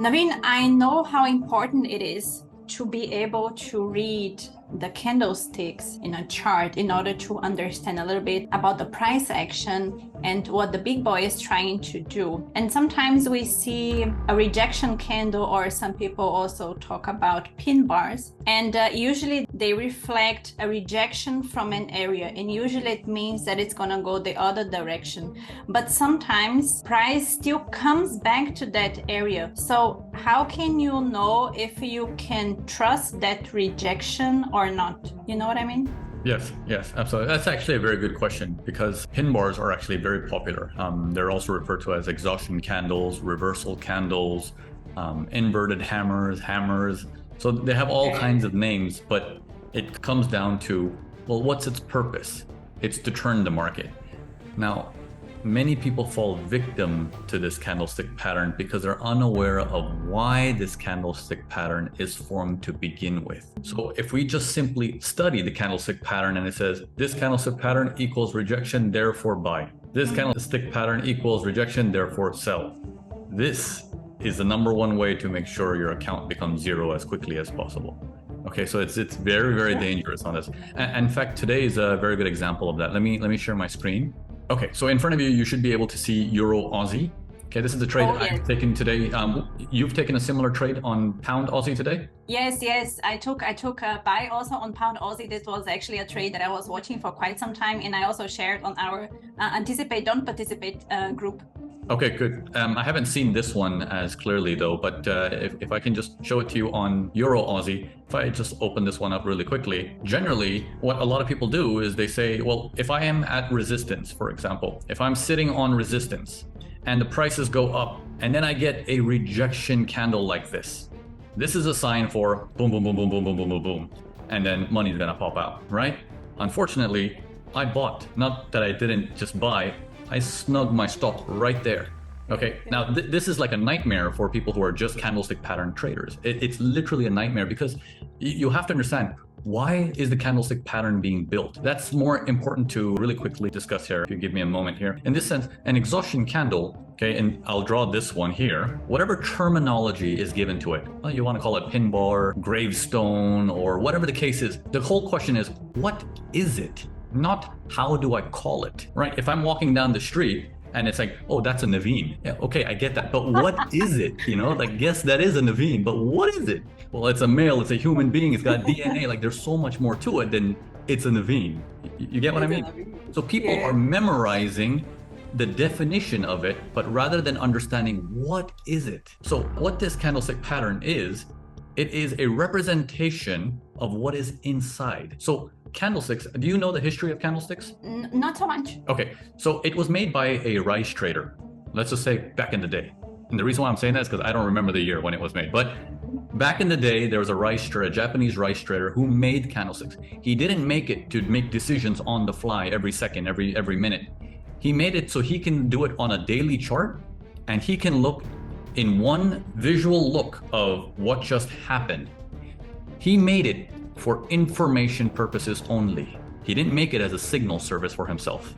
Naveen, I know how important it is to be able to read the candlesticks in a chart in order to understand a little bit about the price action and what the big boy is trying to do. And sometimes we see a rejection candle, or some people also talk about pin bars. And usually they reflect a rejection from an area. And usually it means that it's going to go the other direction. But sometimes price still comes back to that area. So how can you know if you can trust that rejection or not? You know what I mean? Yes, absolutely. That's actually a very good question because pin bars are actually very popular. They're also referred to as exhaustion candles, reversal candles, inverted hammers. So they have all kinds of names, but it comes down to, well, what's its purpose? It's to turn the market. Now, many people fall victim to this candlestick pattern because they're unaware of why this candlestick pattern is formed to begin with. So if we just simply study the candlestick pattern and it says this candlestick pattern equals rejection, therefore buy. This candlestick pattern equals rejection, therefore sell. This is the number one way to make sure your account becomes zero as quickly as possible. Okay, so it's very, very dangerous on this. And in fact, today is a very good example of that. Let me share my screen. Okay, so in front of you, you should be able to see Euro Aussie. Okay, this is the trade I've taken today. You've taken a similar trade on Pound Aussie today? Yes. I took a buy also on Pound Aussie. This was actually a trade that I was watching for quite some time, and I also shared on our Anticipate, Don't Participate group. Okay, good. I haven't seen this one as clearly though, but if I can just show it to you on Euro Aussie, if I just open this one up really quickly, generally what a lot of people do is they say, well, if I am at resistance, for example, if I'm sitting on resistance and the prices go up and then I get a rejection candle like this is a sign for boom, boom, boom, boom, boom, boom, boom, boom, boom, and then money's gonna pop out, right? Unfortunately, I bought, not that I didn't just buy, I snugged my stop right there. Okay, now this is like a nightmare for people who are just candlestick pattern traders. It's literally a nightmare because you have to understand, why is the candlestick pattern being built? That's more important to really quickly discuss here, if you give me a moment here. In this sense, an exhaustion candle, okay, and I'll draw this one here, whatever terminology is given to it, well, you want to call it pin bar, gravestone, or whatever the case is, the whole question is, what is it? Not how do I call it, right? If I'm walking down the street and it's like, oh, that's a Naveen. Yeah, okay, I get that. But what is it? You know, like, yes, that is a Naveen, but what is it? Well, it's a male, it's a human being, it's got DNA. Like, there's so much more to it than it's a Naveen. You get what I mean? So people are memorizing the definition of it, but rather than understanding what is it. So what this candlestick pattern is, it is a representation of what is inside. So candlesticks, do you know the history of candlesticks? Not so much. Okay, so it was made by a rice trader, let's just say back in the day. And the reason why I'm saying that is because I don't remember the year when it was made. But back in the day, there was a Japanese rice trader who made candlesticks. He didn't make it to make decisions on the fly every second, every minute. He made it so he can do it on a daily chart, and he can look in one visual look of what just happened. He made it for information purposes only. He didn't make it as a signal service for himself.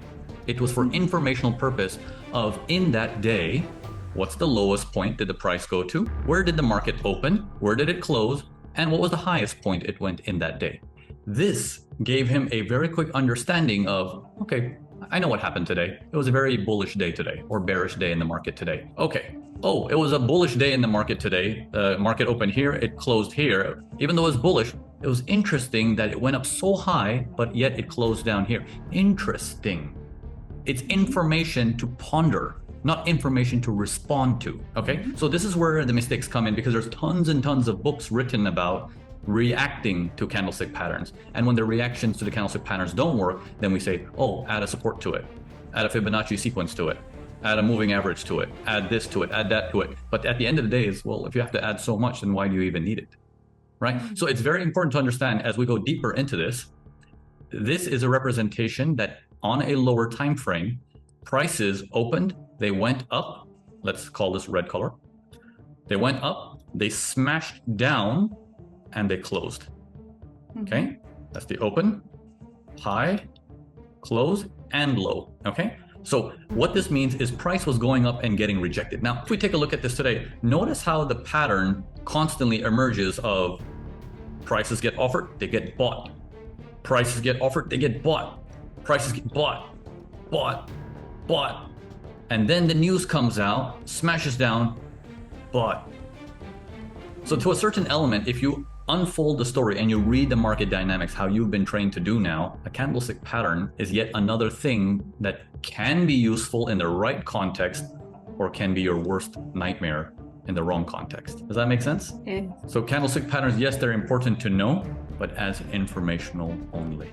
It was for informational purpose of, in that day, what's the lowest point did the price go to? Where did the market open? Where did it close? And what was the highest point it went in that day? This gave him a very quick understanding of, okay, I know what happened today. It was a very bullish day today, or bearish day in the market today. Okay. Oh, it was a bullish day in the market today. The market opened here, it closed here. Even though it was bullish, it was interesting that it went up so high, but yet it closed down here. Interesting. It's information to ponder, not information to respond to, okay? So this is where the mistakes come in, because there's tons and tons of books written about reacting to candlestick patterns. And when the reactions to the candlestick patterns don't work, then we say, oh, add a support to it, add a Fibonacci sequence to it, add a moving average to it, add this to it, add that to it. But at the end of the day is, well, if you have to add so much, then why do you even need it? Right? So it's very important to understand as we go deeper into this, this is a representation that on a lower time frame, prices opened, they went up, let's call this red color. They went up, they smashed down, and they closed. Okay, that's the open, high, close, and low. Okay, So what this means is price was going up and getting rejected. Now, if we take a look at this today, notice how the pattern constantly emerges of prices get offered, they get bought. Prices get offered, they get bought. Prices get bought, bought. And then the news comes out, smashes down, bought. So to a certain element, if you unfold the story and you read the market dynamics, how you've been trained to do now, a candlestick pattern is yet another thing that can be useful in the right context or can be your worst nightmare in the wrong context. Does that make sense? Yeah. So candlestick patterns, yes, they're important to know, but as informational only.